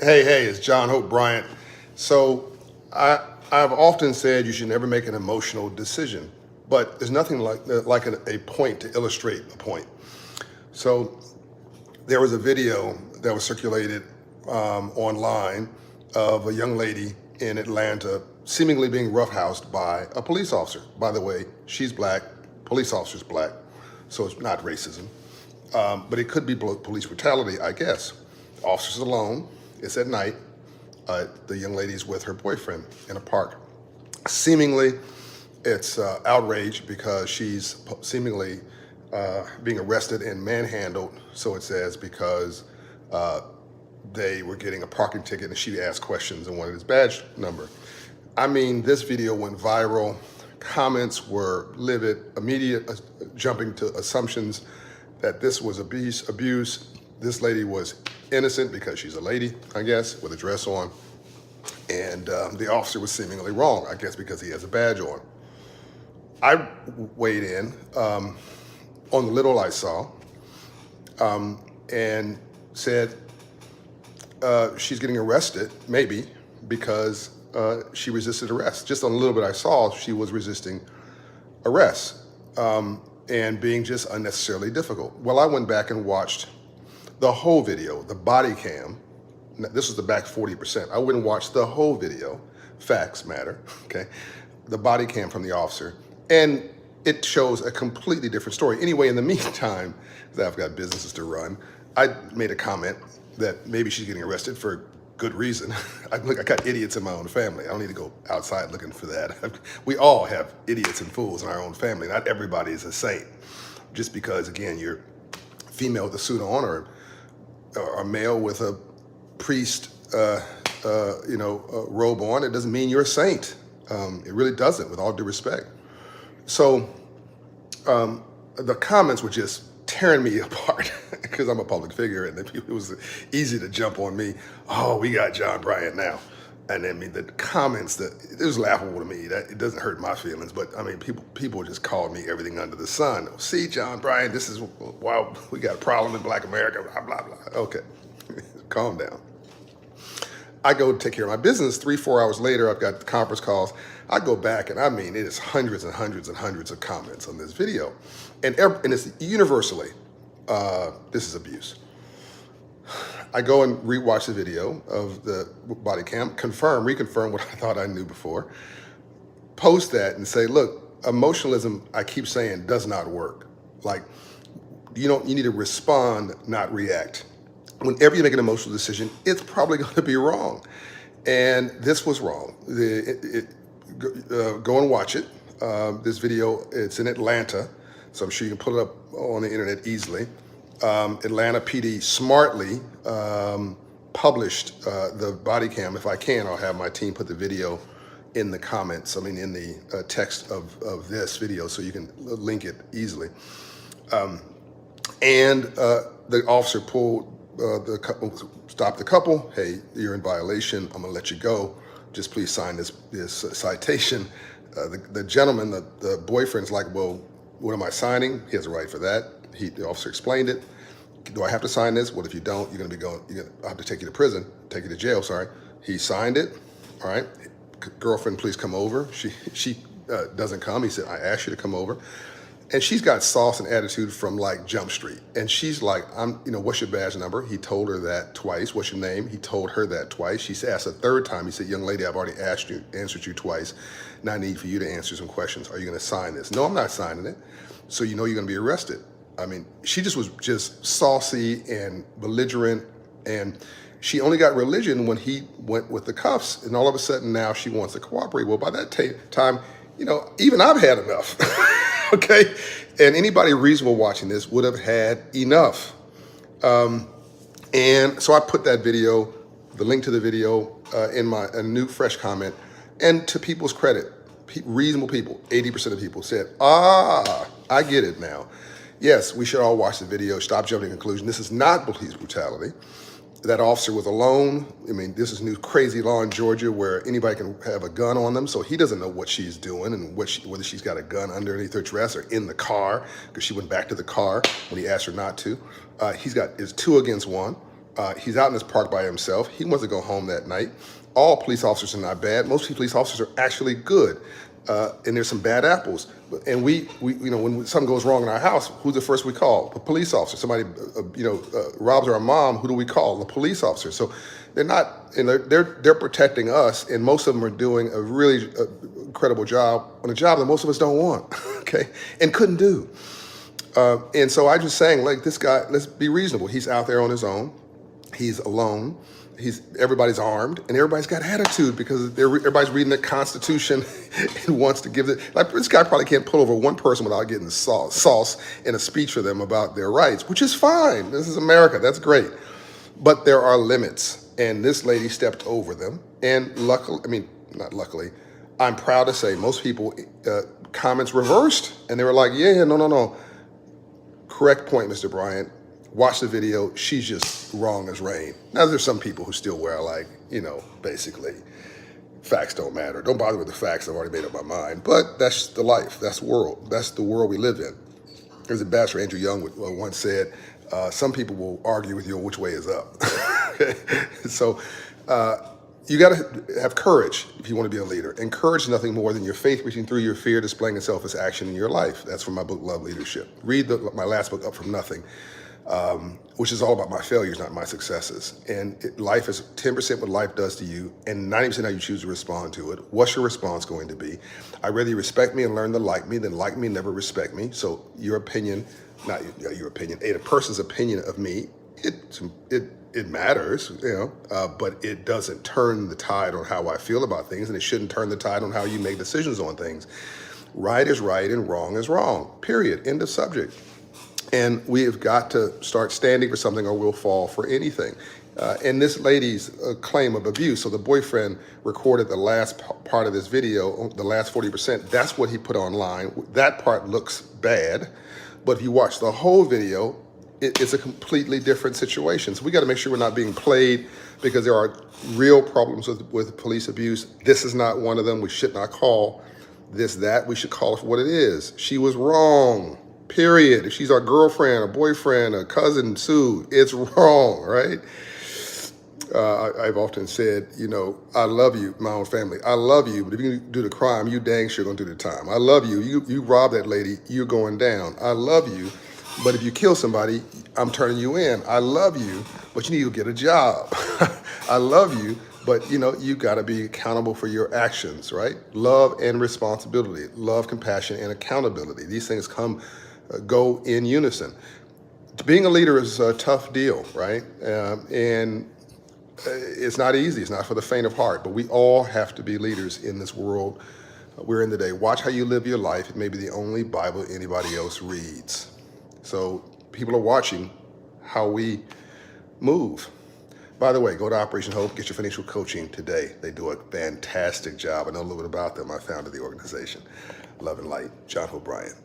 Hey, it's John Hope Bryant. So I've often said you should never make an emotional decision, but there's nothing like a point to illustrate a point. So there was a video that was circulated online of a young lady in Atlanta seemingly being roughhoused by a police officer. By the way, she's black, police officer's black, so it's not racism. But it could be police brutality, I guess. Officers alone. It's at night. The young lady's with her boyfriend in a park. Seemingly, it's outrage because she's seemingly being arrested and manhandled, so it says, because they were getting a parking ticket and she asked questions and wanted his badge number. I mean, this video went viral. Comments were livid, immediate jumping to assumptions that this was abuse. This lady was innocent because she's a lady, I guess, with a dress on. And the officer was seemingly wrong, I guess, because he has a badge on. I weighed in on the little I saw and said she's getting arrested, maybe, because she resisted arrest. Just on a little bit I saw, she was resisting arrest and being just unnecessarily difficult. Well, I went back and watched the whole video, the body cam. This was the back 40%. I went and watched the whole video. Facts matter, okay? The body cam from the officer. And it shows a completely different story. Anyway, in the meantime, because I've got businesses to run, I made a comment that maybe she's getting arrested for good reason. I got idiots in my own family. I don't need to go outside looking for that. We all have idiots and fools in our own family. Not everybody is a saint. Just because, again, you're female with a suit on or a male with a priest, robe on, it doesn't mean you're a saint. It really doesn't, with all due respect. So the comments were just tearing me apart because I'm a public figure, and it was easy to jump on me. Oh, we got John Bryant now. And I mean, the comments, it was laughable to me. That it doesn't hurt my feelings, but I mean, people just called me everything under the sun. See, John Bryant, this is why we got a problem in Black America, blah, blah, blah. Okay, calm down. I go take care of my business. 3-4 hours later, I've got conference calls. I go back, and I mean, it is hundreds and hundreds and hundreds of comments on this video. And it's universally, this is abuse. I go and rewatch the video of the body cam, reconfirm what I thought I knew before, post that and say, look, emotionalism, I keep saying, does not work. Like, you need to respond, not react. Whenever you make an emotional decision, it's probably going to be wrong. And this was wrong. Go and watch it. This video, it's in Atlanta, so I'm sure you can pull it up on the internet easily. Atlanta PD smartly published the body cam. If I can, I'll have my team put the video in the comments, in the text of this video, so you can link it easily. And the officer stopped the couple. Hey, you're in violation. I'm gonna let you go. Just please sign this citation. The gentleman, the boyfriend's like, well, what am I signing? He has a right for that. The officer explained it. Do I have to sign this? What if you don't? I have to take you to prison, take you to jail, sorry. He signed it, all right. Girlfriend, please come over. She doesn't come. He said, I asked you to come over. And she's got sauce and attitude from like Jump Street. And she's like, what's your badge number? He told her that twice. What's your name? He told her that twice. She asked a third time. He said, young lady, I've already answered you twice. Now I need for you to answer some questions. Are you gonna sign this? No, I'm not signing it. So you know you're gonna be arrested. I mean, she was just saucy and belligerent, and she only got religion when he went with the cuffs, and all of a sudden now she wants to cooperate. Well, by that time, even I've had enough, okay? And anybody reasonable watching this would have had enough. And so I put that video, the link to the video, in a new fresh comment, and to people's credit, reasonable people, 80% of people said, I get it now. Yes, we should all watch the video, stop jumping to conclusion. This is not police brutality. That officer was alone. I mean, this is new crazy law in Georgia where anybody can have a gun on them, so he doesn't know what she's doing and whether she's got a gun underneath her dress or in the car, because she went back to the car when he asked her not to. It's 2 against 1. He's out in this park by himself. He wants to go home that night. All police officers are not bad. Most police officers are actually good. And there's some bad apples. And we when something goes wrong in our house, who's the first we call? The police officer. Somebody, robs our mom. Who do we call? The police officer. So they're not, and they're protecting us. And most of them are doing a really incredible job on a job that most of us don't want, okay, and couldn't do. And so I just saying, like, this guy, let's be reasonable. He's out there on his own. He's alone. Everybody's armed, and everybody's got attitude because everybody's reading the Constitution and wants to give it. Like, this guy probably can't pull over one person without getting the sauce in a speech for them about their rights, which is fine. This is America. That's great. But there are limits, and this lady stepped over them. And not luckily, I'm proud to say most people, comments reversed, and they were like, yeah, no. Correct point, Mr. Bryant. Watch the video. She's just wrong as rain. Now, there's some people who still wear, like, basically, facts don't matter. Don't bother with the facts. I've already made up my mind. But that's the life. That's the world. That's the world we live in. There's a Ambassador Andrew Young once said, some people will argue with you on which way is up. So you got to have courage if you want to be a leader. And courage is nothing more than your faith reaching through your fear, displaying itself as action in your life. That's from my book, Love Leadership. Read my last book, Up From Nothing, which is all about my failures, not my successes. And life is 10% what life does to you, and 90% how you choose to respond to it. What's your response going to be? I'd rather you respect me and learn to like me than like me and never respect me. So your opinion, not your opinion, a person's opinion of me, it matters, but it doesn't turn the tide on how I feel about things, and it shouldn't turn the tide on how you make decisions on things. Right is right and wrong is wrong, period, end of subject. And we have got to start standing for something or we'll fall for anything. And this lady's claim of abuse, so the boyfriend recorded the last part of this video, the last 40%, that's what he put online. That part looks bad, but if you watch the whole video, it's a completely different situation. So we got to make sure we're not being played, because there are real problems with police abuse. This is not one of them. We should not call this that. We should call it for what it is. She was wrong, period. If she's our girlfriend, a boyfriend, a cousin, Sue, it's wrong, right? I've often said, I love you, my own family. I love you, but if you do the crime, you dang sure gonna do the time. I love you. You rob that lady, you're going down. I love you. But if you kill somebody, I'm turning you in. I love you, but you need to get a job. I love you, but you gotta be accountable for your actions, right? Love and responsibility, love, compassion, and accountability. These things go in unison. Being a leader is a tough deal, right? And it's not easy. It's not for the faint of heart, but we all have to be leaders in this world we're in today. Watch how you live your life. It may be the only Bible anybody else reads. So people are watching how we move. By the way, go to Operation Hope, get your financial coaching today. They do a fantastic job. I know a little bit about them. I founded the organization. Love and light, John Hope Bryant.